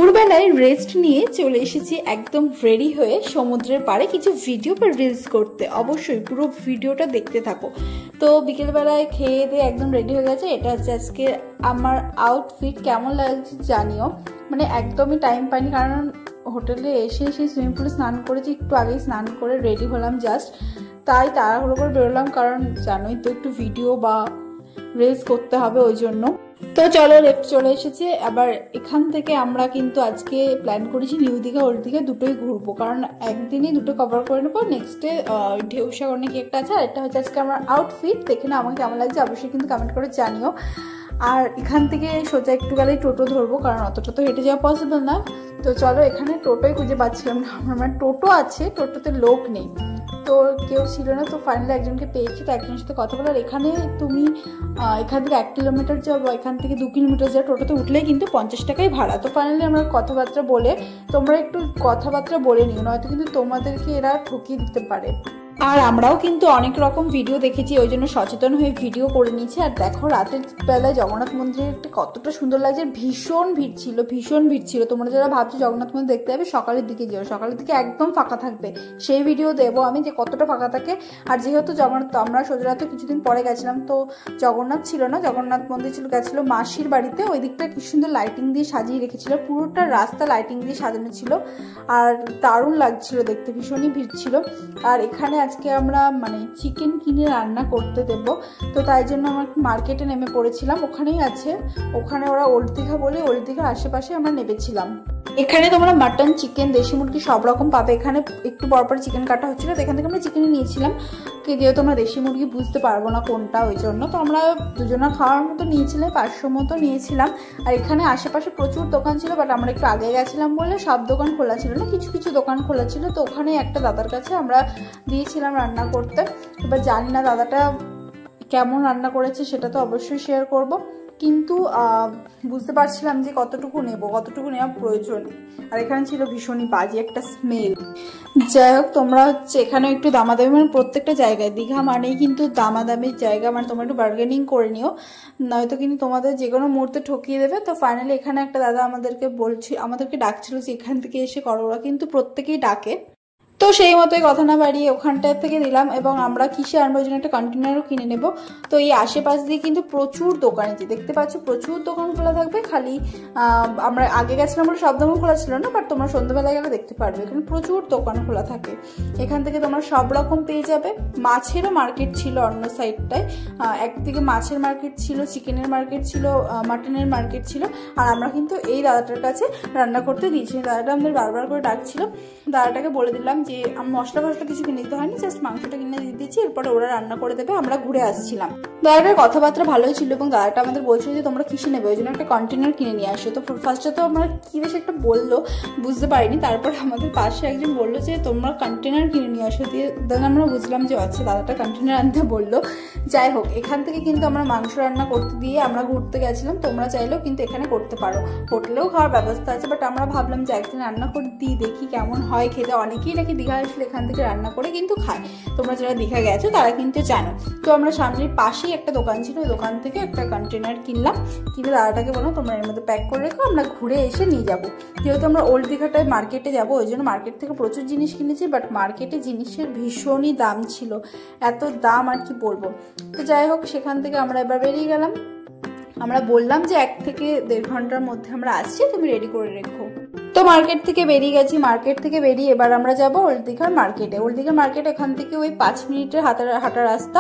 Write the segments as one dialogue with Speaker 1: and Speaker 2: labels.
Speaker 1: দুপুরবেলায় রেস্ট নিয়ে চলে এসেছি একদম রেডি হয়ে সমুদ্রের পাড়ে কিছু ভিডিও বা রিলস করতে। অবশ্যই পুরো ভিডিওটা দেখতে থাকো। তো বিকেলবেলায় খেয়ে দিয়ে একদম রেডি হয়ে গেছে। এটা হচ্ছে আজকে আমার আউটফিট। কেমন লাগছে জানিও। মানে একদমই টাইম পাইনি, কারণ হোটেলে এসে সেই সুইমিং পুলে স্নান করেছি, একটু আগেই স্নান করে রেডি হলাম জাস্ট, তাই তাড়াহুড়ো করে বেরোলাম, কারণ জানোই তো একটু ভিডিও বা রিলস করতে হবে ওই জন্য। তো চলো লেফট চলে এসেছে। আবার এখান থেকে আমরা কিন্তু আজকে প্ল্যান করেছি নিউ দীঘা ওল্ড দীঘা দুটোই ঘুরবো, কারণ একদিনই দুটো কভার করে নেবো। নেক্সট ডে ঢেউসাগর নাকি একটা আছে। আর এটা হচ্ছে আজকে আমার আউটফিট। দেখে না আমাকে কেমন লাগছে অবশ্যই কিন্তু কমেন্ট করে জানিও। আর এখান থেকে সোজা একটু গেলেই টোটো ধরবো, কারণ অতটা তো হেঁটে যাওয়া পসিবল না। তো চলো, এখানে টোটোই খুঁজে পাচ্ছিলাম না। আমার টোটো আছে, টোটোতে লোক নেই, তো কেউ ছিল না। তো ফাইনালি একজনকে পেয়েছি, তো একজনের সাথে কথা বলার। এখানে তুমি এখান থেকে 1 কিলোমিটার যাও বা এখান থেকে 2 কিলোমিটার যাও, টোটোতে উঠলেই কিন্তু 50 টাকাই ভাড়া। তো ফাইনালি আমরা কথাবার্তা বলে, তোমরা একটু কথাবার্তা বলে নিও, নয়তো কিন্তু তোমাদেরকে এরা ঠকিয়ে দিতে পারে। আর আমরাও কিন্তু অনেক রকম ভিডিও দেখেছি, ওই জন্য সচেতন হয়ে ভিডিও করে নিয়েছি। আর দেখো রাতের বেলায় জগন্নাথ মন্দিরটা কতটা সুন্দর লাগছে। ভীষণ ভিড় ছিল, ভীষণ ভিড় ছিল। তোমরা যারা ভাবছো জগন্নাথ মন্দির দেখতে যাবে, সকালের দিকে যেও, সকালের দিকে একদম ফাঁকা থাকবে। সেই ভিডিও দেবো আমি যে কতটা ফাঁকা থাকে। আর যেহেতু জগন্নাথ, আমরা সোজরাতে কিছুদিন পরে গেছিলাম, তো জগন্নাথ ছিল না, জগন্নাথ মন্দির ছিল, গেছিল মাসির বাড়িতে। ওই দিকটা কি সুন্দর লাইটিং দিয়ে সাজিয়ে রেখেছিল, পুরোটা রাস্তা লাইটিং দিয়ে সাজানো ছিল। আর দারুণ লাগছিল দেখতে, ভীষণই ভিড় ছিল। আর এখানে আজকে আমরা মানে চিকেন কিনে রান্না করতে দেব, তো তাই জন্য আমরা মার্কেটে নেমে পড়েছিলাম। ওখানেই আছে, ওখানে ওরা ওল্ড দীঘা বলে, ওল্ড দীঘার আশেপাশে আমরা নেমেছিলাম। এখানে তোমরা মাটন, চিকেন, দেশি মুরগি সব রকম পাবে। এখানে একটু পরপর চিকেন কাটা হচ্ছিল, তো এখান থেকে আমরা চিকেন নিয়েছিলাম। যেহেতু আমরা দেশি মুরগি বুঝতে পারবো না কোনটা, ওই জন্য তো আমরা দুজনা খাওয়ার মতো নিয়েছিলাম, 500 মতো নিয়েছিলাম। আর এখানে আশেপাশে প্রচুর দোকান ছিল, বাট আমরা একটু আগে গেছিলাম বলে সব দোকান খোলা ছিল না, কিছু কিছু দোকান খোলা ছিল। তো ওখানে একটা দাদার কাছে আমরা দিয়েছিলাম রান্না করতে। এবার জানি না দাদাটা কেমন রান্না করেছে, সেটা তো অবশ্যই শেয়ার করব, কিন্তু বুঝতে পারছিলাম যে কতটুকু নেব, কতটুকু নেওয়া প্রয়োজন। আর এখানে ছিল ভীষণই বাজে একটা স্মেল। যাই হোক, তোমরা হচ্ছে এখানে একটু দামাদামি, মানে প্রত্যেকটা জায়গায় দীঘা মানেই কিন্তু দামাদামির জায়গা, মানে তোমরা একটু বার্গেনিং করে নিও, নয়তো কিন্তু তোমাদের যে কোনো মুহূর্তে ঠকিয়ে দেবে। তো ফাইনালি এখানে একটা দাদা আমাদেরকে ডাকছিল যে এখান থেকে এসে করো। ওরা কিন্তু প্রত্যেকেই ডাকে, তো সেই মতোই কথা না বাড়িয়ে ওখানটায় থেকে দিলাম। এবং আমরা কিসে আনবো, ওই জন্য একটা কন্টেনারও কিনে নেব। তো এই আশেপাশ দিয়ে কিন্তু প্রচুর দোকান, যে দেখতে পাচ্ছ প্রচুর দোকান খোলা থাকবে। খালি আমরা আগে গেছিলাম বলে সব দোকান খোলা ছিল না, বাট তোমরা সন্ধ্যাবেলায় গেলে দেখতে পারবে এখানে প্রচুর দোকান খোলা থাকে। এখান থেকে তোমরা সব রকম পেয়ে যাবে। মাছেরও মার্কেট ছিল অন্য সাইডটায়, একদিকে মাছের মার্কেট ছিল, চিকেনের মার্কেট ছিল, মাটনের মার্কেট ছিল। আর আমরা কিন্তু এই দাদাটার কাছে রান্না করতে দিয়েছি। দাদাটা আমাদের বারবার করে ডাকছিল, দাদাটাকে বলে দিলাম যে মশলা কিছু কিনে দিতে হয়নি, জাস্ট মাংসটা কিনে দিয়ে দিচ্ছি, এরপরে ওরা রান্না করে দেবে। আমরা ঘুরে আসছিলাম। দাদাটার কথাবার্তা ভালোই ছিল, এবং দাদাটা আমাদের বলছিল যে তোমরা কিসে নেবে, ওই জন্য একটা কন্টেনার কিনে নিয়ে আসো। তো ফার্স্টে তো আমরা কি বেশ একটা বললো, বুঝতে পারিনি। তারপর আমাদের পাশে একজন বললো যে তোমরা কন্টেনার কিনে নিয়ে আসো, দিয়ে দেন আমরা বুঝলাম যে আচ্ছা দাদাটা কন্টেনার আনতে বললো। যাই হোক, এখান থেকে কিন্তু আমরা মাংস রান্না করতে দিয়ে আমরা ঘুরতে গেছিলাম। তোমরা চাইলেও কিন্তু এখানে করতে পারো, হোটেলেও খাওয়ার ব্যবস্থা আছে, বাট আমরা ভাবলাম যে একদিন রান্না করে দিই, দেখি কেমন হয় খেতে। অনেকেই নাকি দীঘা আসলে এখান থেকে রান্না করে কিন্তু খায়, তোমরা যারা দীঘা গেছো তারা কিন্তু জানো। তো আমরা সামনের পাশেই একটা দোকান ছিল, ওই দোকান থেকে একটা কন্টেনার কিনলাম। কিনে দাদাটাকে বললাম তোমরা এর মধ্যে প্যাক করে রেখো, আমরা ঘুরে এসে নিয়ে যাবো। যেহেতু আমরা ওল্ড দীঘাটায় মার্কেটে যাবো, ওই জন্য মার্কেট থেকে প্রচুর জিনিস কিনেছি, বাট মার্কেটে জিনিসের ভীষণই দাম ছিল, এত দাম আর কি বলবো। তো যাই হোক, সেখান থেকে আমরা এবার বেরিয়ে গেলাম। আমরা বললাম যে 1 থেকে 1.5 ঘন্টার মধ্যে আমরা আসছি, তুমি রেডি করে রেখো। তো মার্কেট থেকে বেরিয়ে গেছি। মার্কেট থেকে বেরিয়ে এবার আমরা যাবো ওল্ড দীঘার মার্কেটে। ওল্ড দীঘার মার্কেট এখান থেকে ওই 5 মিনিটের হাঁটা রাস্তা।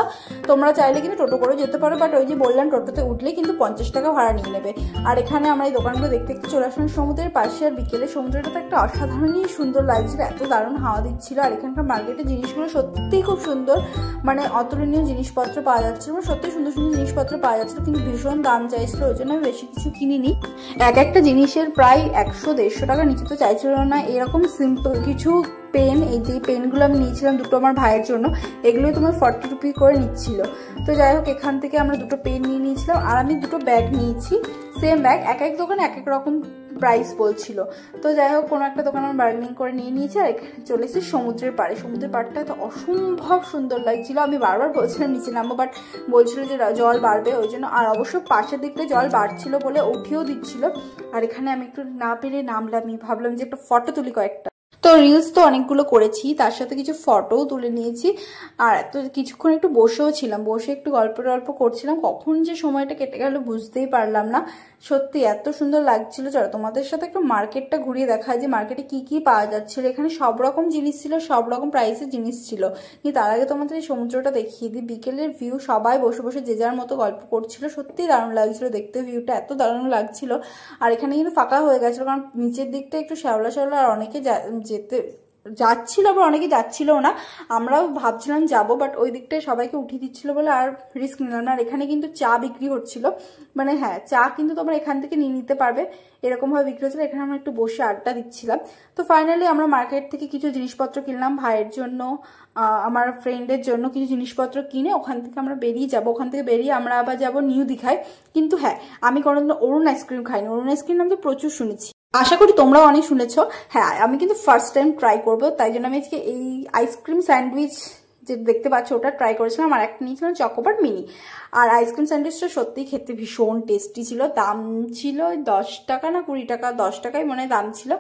Speaker 1: তোমরা চাইলে কিন্তু টোটো করে যেতে পারো, বাট ওই যে বললাম টোটোতে উঠলে কিন্তু 50 টাকা ভাড়া নিয়ে নেবে। আর এখানে আমরা এই দোকানগুলো দেখতে দেখতে চলে আসলাম সমুদ্রের পাশে। আর বিকেলে সমুদ্রটা তো একটা অসাধারণই সুন্দর লাগছিল, এত দারুণ হাওয়া দিচ্ছিল। আর এখানকার মার্কেটের জিনিসগুলো সত্যিই খুব সুন্দর, মানে অতুলনীয় জিনিসপত্র পাওয়া যাচ্ছিল, সত্যি সুন্দর সুন্দর জিনিসপত্র পাওয়া যাচ্ছিল, কিন্তু ভীষণ দাম চাইছিল, ওই জন্য আমি বেশি কিছু কিনিনি। একটা জিনিসের প্রায় 100-150 টাকা নিচে তো চাইছিল না। এরকম সিম্পল কিছু পেন, এই যে পেনগুলো আমি নিয়েছিলাম দুটো আমার ভাইয়ের জন্য, এগুলোই তোমার 40 রুপি করে নিচ্ছিল। তো যাই হোক, এখান থেকে আমরা দুটো পেন নিয়ে নিয়েছিলাম। আর আমি দুটো ব্যাগ নিয়েছি, সেম ব্যাগ, এক এক দোকানে এক এক রকম প্রাইস বলছিল। তো যাই হোক কোনো একটা দোকান আমার বার্গেনিং করে নিয়ে নিয়েছে আর চলে এসেছি সমুদ্রের পাড়ে। সমুদ্রের পাড়টা তো অসম্ভব সুন্দর লাগছিল, আমি বারবার বলছিলাম নিচে নামবো, বাট বলছিল যে জল বাড়বে ওই জন্য, আর অবশ্য পাশের দিকটা জল বাড়ছিল বলে উঠিয়েও দিচ্ছিল। আর এখানে আমি একটু না পেরে নামলামই, ভাবলাম যে একটা ফটো তুলি কয়েকটা। তো রিলস তো অনেকগুলো করেছি, তার সাথে কিছু ফটোও তুলে নিয়েছি। আর এত কিছুক্ষণ একটু বসেও ছিলাম, বসে একটু গল্প করছিলাম, কখন যে সময়টা কেটে গেল বুঝতেই পারলাম না। সত্যি এত সুন্দর লাগছিল। চলো তোমাদের সাথে একটু মার্কেটটা ঘুরিয়ে দেখায় যে মার্কেটে কি কি পাওয়া যাচ্ছিল। এখানে সব রকম জিনিস ছিল, সব রকম প্রাইসের জিনিস ছিল। কিন্তু তার আগে তোমাদের এই সমুদ্রটা দেখিয়ে দিই। বিকেলের ভিউ, সবাই বসে বসে যে যার মতো গল্প করছিল, সত্যি দারুণ লাগছিল দেখতে, ভিউটা এত দারুণ লাগছিল। আর এখানে কিন্তু ফাঁকা হয়ে গেছিল, কারণ নিচের দিকটা একটু শ্যাওলা আর অনেকে যেতে যাচ্ছিল, আবার অনেকে যাচ্ছিলও না। আমরাও ভাবছিলাম যাবো, বাট ওই দিকটায় সবাইকে উঠিয়ে দিচ্ছিল বলে আর রিস্ক নিলাম না। আর এখানে কিন্তু চা বিক্রি হচ্ছিল, মানে হ্যাঁ চা কিন্তু তোমরা এখান থেকে নিয়ে নিতে পারবে, এরকমভাবে বিক্রি হচ্ছিল। এখানে আমরা একটু বসে আড্ডা দিচ্ছিলাম। তো ফাইনালি আমরা মার্কেট থেকে কিছু জিনিসপত্র কিনলাম, ভাইয়ের জন্য, আমার ফ্রেন্ডের জন্য কিছু জিনিসপত্র কিনে ওখান থেকে আমরা বেরিয়ে যাবো। ওখান থেকে বেরিয়ে আমরা আবার যাবো নিউ দীঘায়। কিন্তু হ্যাঁ, আমি কোনোদিন অরুণ আইসক্রিম খাইনি। অরুণ আইসক্রিম নাম তো প্রচুর শুনেছি, আশা করি তোমরাও অনেক শুনেছো। হ্যাঁ, আমি কিন্তু ফার্স্ট টাইম ট্রাই করবো, তাই জন্য আমি আজকে এই আইসক্রিম স্যান্ডউইচ যে দেখতে পাচ্ছ ওটা ট্রাই করেছিলাম। আর একটা নিয়েছিলাম চকোবার মিনি। আর আইসক্রিম স্যান্ডউইচটা সত্যিই খেতে ভীষণ টেস্টি ছিল। দাম ছিল 10 টাকা না 20 টাকা, 10 টাকাই মনে দাম ছিল।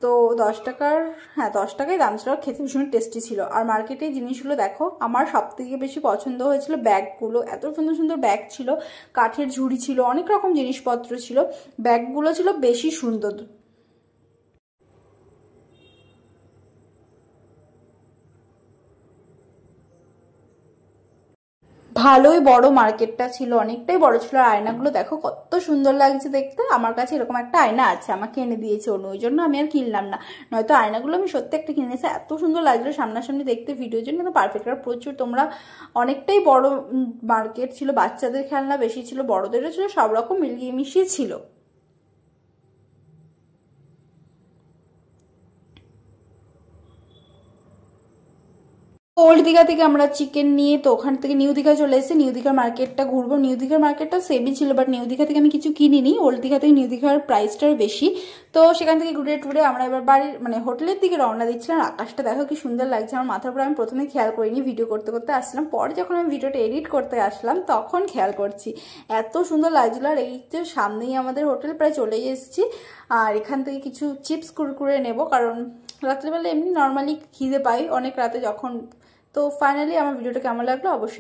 Speaker 1: তো 10 টাকার, হ্যাঁ 10 টাকাই দাম ছিল, খেতে ভীষণ টেস্টি ছিল। আর মার্কেটে জিনিসগুলো দেখো, আমার সব থেকে বেশি পছন্দ হয়েছিল ব্যাগগুলো। এত সুন্দর সুন্দর ব্যাগ ছিল, কাঠের ঝুড়ি ছিল, অনেক রকম জিনিসপত্র ছিল, ব্যাগগুলো ছিল বেশি সুন্দর। ভালোই বড় মার্কেটটা ছিল, অনেকটাই বড় ছিল। আর আয়নাগুলো দেখো কত সুন্দর লাগছে দেখতে। আমার কাছে এরকম একটা আয়না আছে, আমাকে এনে দিয়েছে অনু, ওই জন্য আমি আর কিনলাম না, নয়তো আয়নাগুলো আমি সত্যি একটা কিনেছি। এত সুন্দর লাগলো সামনাসামনি দেখতে, ভিডিওর জন্য তো পারফেক্ট। আর প্রচুর তোমরা, অনেকটাই বড় মার্কেট ছিল, বাচ্চাদের খেলনা বেশি ছিল, বড়দেরও ছিল, সব রকম মিলিয়ে মিশিয়ে ছিল। ওল্ড দীঘা থেকে আমরা চিকেন নিয়ে তো ওখান থেকে নিউ দীঘা চলে এসেছি। নিউ দীঘার মার্কেটটা ঘুরবো। নিউ দীঘার মার্কেটটা সেমই ছিল, বাট নিউ দীঘা থেকে আমি কিছু কিনিনি। ওল্ড দীঘা থেকে নিউ দীঘার প্রাইসটাও বেশি। তো সেখান থেকে ঘুরে টুরে আমরা এবার বাড়ির মানে হোটেলের দিকে রওনা দিচ্ছিলাম। আকাশটা দেখো কি সুন্দর লাগছে, আমার মাথার উপর আমি প্রথমে খেয়াল করিনি, ভিডিও করতে করতে আসলাম, পরে যখন আমি ভিডিওটা এডিট করতে আসলাম তখন খেয়াল করছি এত সুন্দর লাগছিল। আর এই তো সামনেই আমাদের হোটেল, প্রায় চলেই এসেছি। আর এখান থেকে কিছু চিপস কুরকুরে নেব, কারণ রাত্রিবেলা এমনি নর্মালি খিদে পাই অনেক রাতে যখন। তো ফাইনালি আমার ভিডিওটা কেমন লাগলো অবশ্যই